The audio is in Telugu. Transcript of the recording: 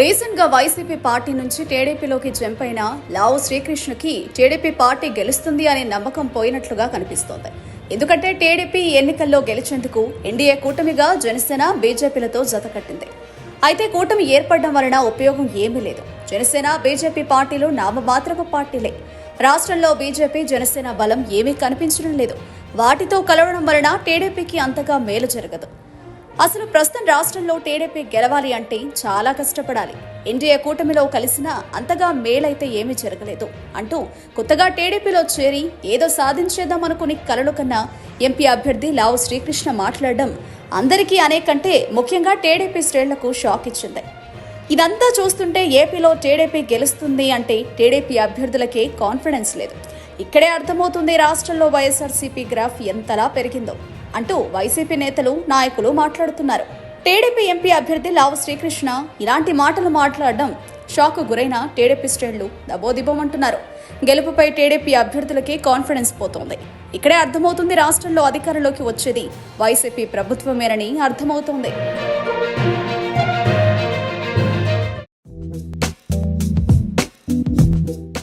రీసెంట్ గా వైసీపీ పార్టీ నుంచి టీడీపీలోకి జంప్ అయిన లావు శ్రీకృష్ణకి టీడీపీ పార్టీ గెలుస్తుంది అనే నమ్మకం పోయినట్లుగా కనిపిస్తోంది. ఎందుకంటే టీడీపీ ఎన్నికల్లో గెలిచేందుకు ఎన్డీఏ కూటమిగా జనసేన బీజేపీలతో జతకట్టింది. అయితే కూటమి ఏర్పడడం వలన ఉపయోగం ఏమీ లేదు. జనసేన బీజేపీ పార్టీలు నామమాత్రపు పార్టీలే. రాష్ట్రంలో బీజేపీ జనసేన బలం ఏమీ కనిపించడం లేదు. వాటితో కలవడం వలన టీడీపీకి అంతగా మేలు జరగదు. అసలు ప్రస్తుతం రాష్ట్రంలో టీడీపీ గెలవాలి అంటే చాలా కష్టపడాలి. ఎన్డీఏ కూటమిలో కలిసినా అంతగా మేలైతే ఏమీ జరగలేదు అంటూ కొత్తగా టీడీపీలో చేరి ఏదో సాధించేద్దామనుకుని కలలు కన్నా ఎంపీ అభ్యర్థి లావు శ్రీకృష్ణ మాట్లాడడం అందరికీ అనేకంటే ముఖ్యంగా టీడీపీ శ్రేణులకు షాక్ ఇచ్చింది. ఇదంతా చూస్తుంటే ఏపీలో టీడీపీ గెలుస్తుంది అంటే టీడీపీ అభ్యర్థులకే కాన్ఫిడెన్స్ లేదు. ఇక్కడే అర్థమవుతుంది రాష్ట్రంలో వైఎస్ఆర్సీపీ గ్రాఫ్ ఎంతలా పెరిగిందో అంటూ వైసీపీ నేతలు నాయకులు మాట్లాడుతున్నారు. టీడీపీ ఎంపీ అభ్యర్థి లావు శ్రీకృష్ణ ఇలాంటి మాటలు మాట్లాడడం షాక్ గురైన టీడీపీ శ్రేణులు దబోదిబోమంటున్నారు. గెలుపుపై టీడీపీ అభ్యర్థులకి కాన్ఫిడెన్స్ పోతోంది. ఇక్కడే అర్థమవుతుంది రాష్ట్రంలో అధికారంలోకి వచ్చేది వైసీపీ ప్రభుత్వమేనని అర్థమవుతోంది.